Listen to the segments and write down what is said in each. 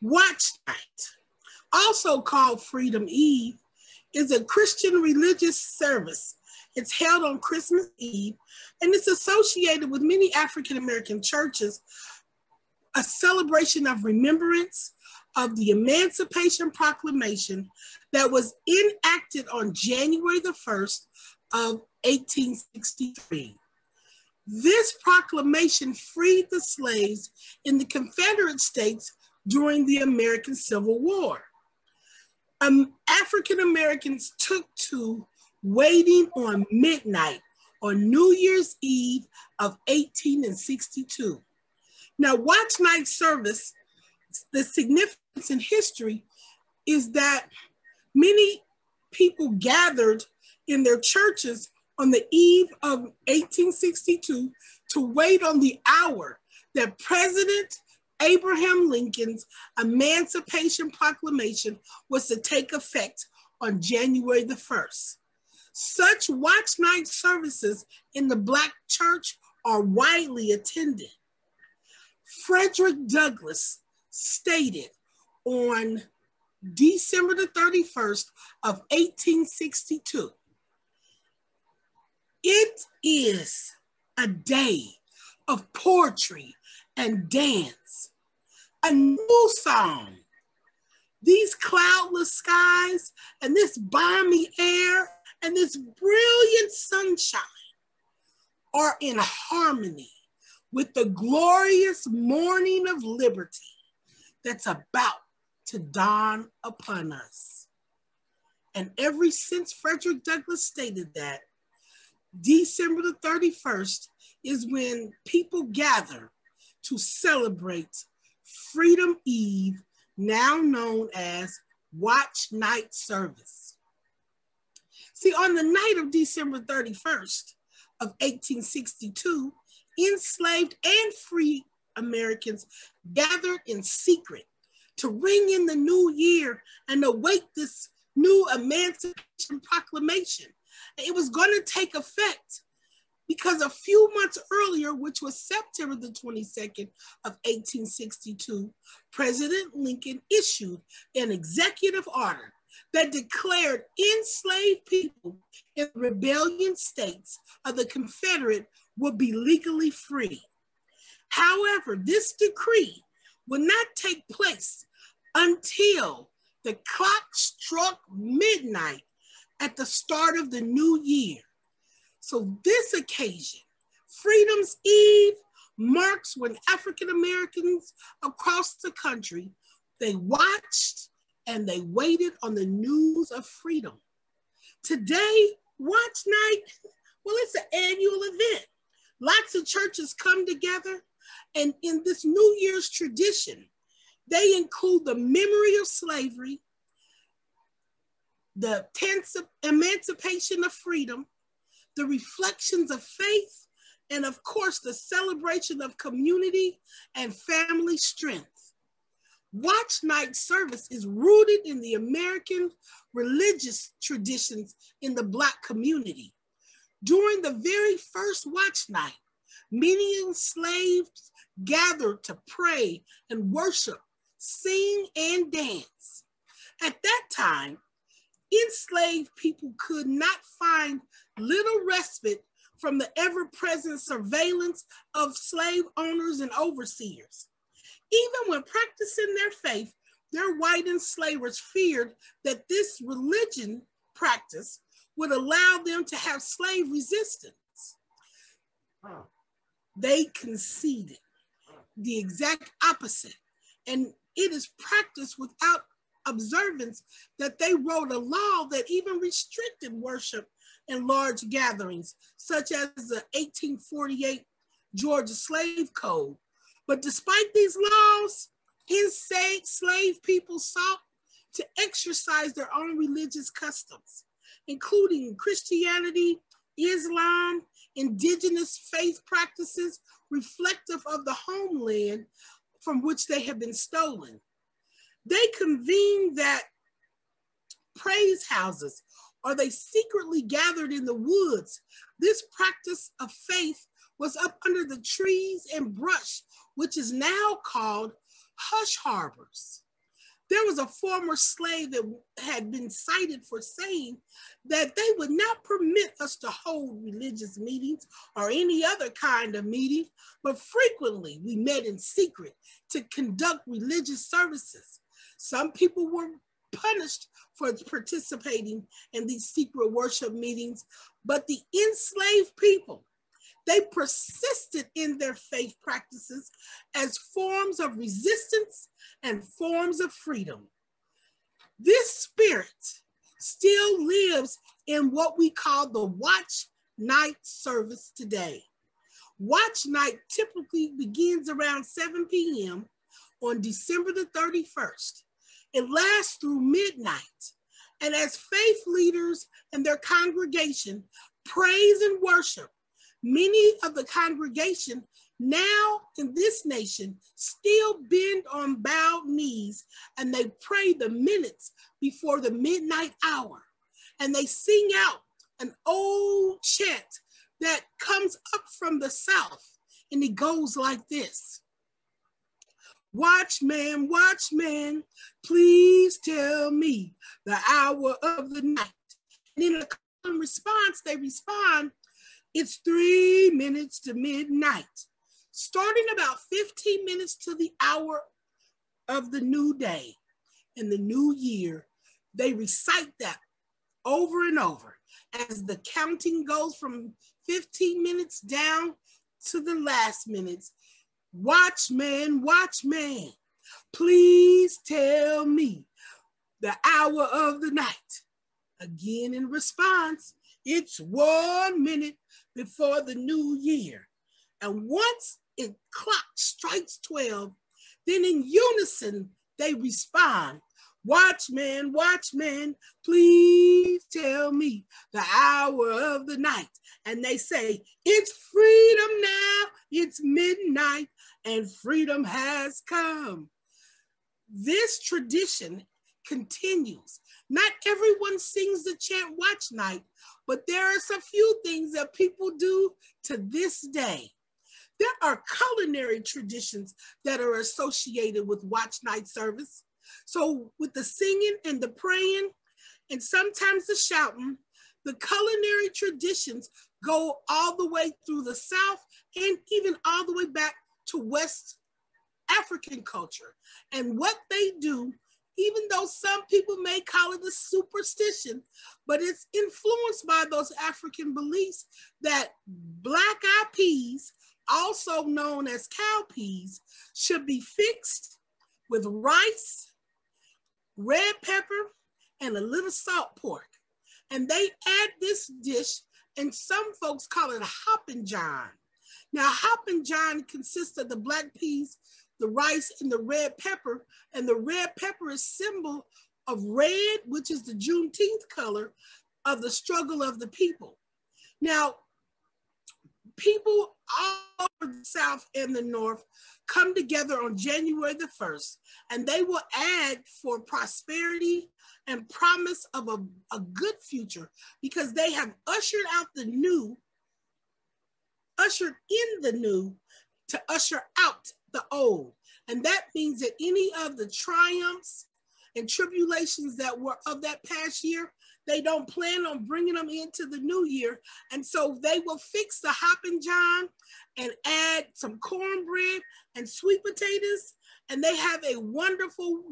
Watch Night, also called Freedom Eve, is a Christian religious service. It's held on Christmas Eve, and it's associated with many African American churches, a celebration of remembrance of the Emancipation Proclamation that was enacted on January the 1st of 1863. This proclamation freed the slaves in the Confederate States during the American Civil War. African Americans took to waiting on midnight on New Year's Eve of 1862. Now, watch night service, the significance in history is that many people gathered in their churches on the eve of 1862 to wait on the hour that President Abraham Lincoln's Emancipation Proclamation was to take effect on January the 1st. Such watch night services in the Black church are widely attended. Frederick Douglass stated on December the 31st of 1862, "It is a day of poetry and dance, a new song. These cloudless skies and this balmy air and this brilliant sunshine are in harmony with the glorious morning of liberty that's about to dawn upon us." And ever since Frederick Douglass stated that, December the 31st is when people gather to celebrate Freedom Eve, now known as Watch Night Service. See, on the night of December 31st of 1862, enslaved and free Americans gathered in secret to ring in the new year and await this new Emancipation Proclamation. It was going to take effect because a few months earlier, which was September the 22nd of 1862, President Lincoln issued an executive order that declared enslaved people in rebellion states of the Confederate would be legally free. However, this decree would not take place until the clock struck midnight at the start of the new year. So this occasion, Freedom's Eve, marks when African Americans across the country, they watched and they waited on the news of freedom. Today, Watch Night, well, it's an annual event. Lots of churches come together, and in this New Year's tradition, they include the memory of slavery, the emancipation of freedom, the reflections of faith, and of course, the celebration of community and family strength. Watch night service is rooted in the American religious traditions in the Black community. During the very first watch night, many enslaved gathered to pray and worship, sing and dance. At that time, enslaved people could not find little respite from the ever-present surveillance of slave owners and overseers. Even when practicing their faith, their white enslavers feared that this religion practice would allow them to have slave resistance. They conceded the exact opposite, and it is practiced without observance that they wrote a law that even restricted worship in large gatherings, such as the 1848 Georgia Slave Code. But despite these laws, enslaved people sought to exercise their own religious customs, including Christianity, Islam, indigenous faith practices reflective of the homeland from which they have been stolen. They convened that praise houses, or they secretly gathered in the woods. This practice of faith was up under the trees and brush, which is now called hush harbors. There was a former slave that had been cited for saying that they would not permit us to hold religious meetings or any other kind of meeting, but frequently we met in secret to conduct religious services. Some people were punished for participating in these secret worship meetings, but the enslaved people, they persisted in their faith practices as forms of resistance and forms of freedom. This spirit still lives in what we call the watch night service today. Watch night typically begins around 7 p.m. on December the 31st. It lasts through midnight. And as faith leaders and their congregation praise and worship, many of the congregation now in this nation still bend on bowed knees, and they pray the minutes before the midnight hour. And they sing out an old chant that comes up from the South, and it goes like this. Watchman, watchman, please tell me the hour of the night. And in a common response, they respond, it's 3 minutes to midnight. Starting about 15 minutes to the hour of the new day in the new year, they recite that over and over as the counting goes from 15 minutes down to the last minutes. Watchman, watchman, please tell me the hour of the night. Again in response, it's 1 minute before the new year. And once it clock strikes 12, then in unison they respond, watchman, watchman, please tell me the hour of the night. And they say, it's freedom now, it's midnight, and freedom has come. This tradition continues. Not everyone sings the chant watch night, but there are some few things that people do to this day. There are culinary traditions that are associated with watch night service. So with the singing and the praying, and sometimes the shouting, the culinary traditions go all the way through the South and even all the way back to West African culture. And what they do, even though some people may call it a superstition, but it's influenced by those African beliefs that black-eyed peas, also known as cowpeas, should be fixed with rice, red pepper, and a little salt pork. And they add this dish, and some folks call it a hoppin' john. Now, hoppin' john consists of the black peas, the rice, and the red pepper. And the red pepper is symbol of red, which is the Juneteenth color of the struggle of the people. Now, people all over the South and the North come together on January the 1st, and they will add for prosperity and promise of a good future, because they have ushered out the new, ushered in the new to usher out the old. And that means that any of the triumphs and tribulations that were of that past year, they don't plan on bringing them into the new year. And so they will fix the hoppin' john and add some cornbread and sweet potatoes. And they have a wonderful,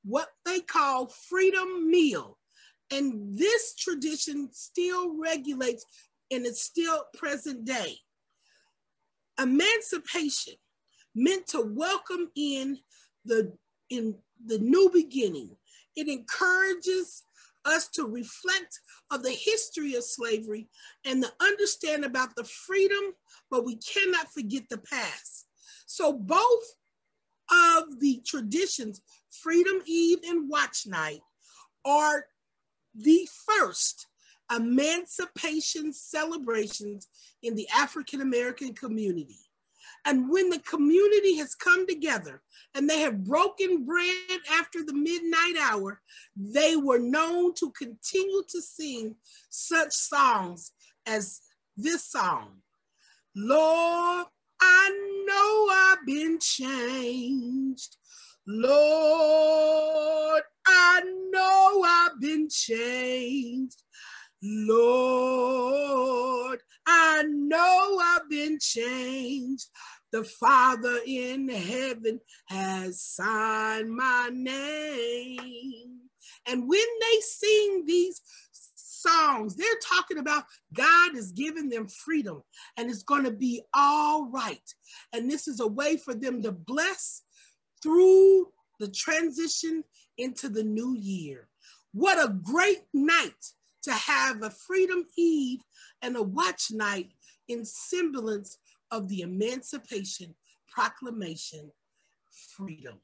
what they call freedom meal. And this tradition still regulates, and it's still present day. Emancipation meant to welcome in the new beginning. It encourages us to reflect of the history of slavery and to understand about the freedom, but we cannot forget the past. So both of the traditions, Freedom Eve and Watch Night, are the first emancipation celebrations in the African American community. And when the community has come together and they have broken bread after the midnight hour, they were known to continue to sing such songs as this song. Lord, I know I've been changed. Lord, changed. Lord, I know I've been changed. The Father in heaven has signed my name. And when they sing these songs, they're talking about God is giving them freedom and it's going to be all right. And this is a way for them to bless through the transition into the new year. What a great night to have a Freedom Eve and a watch night in semblance of the Emancipation Proclamation freedom.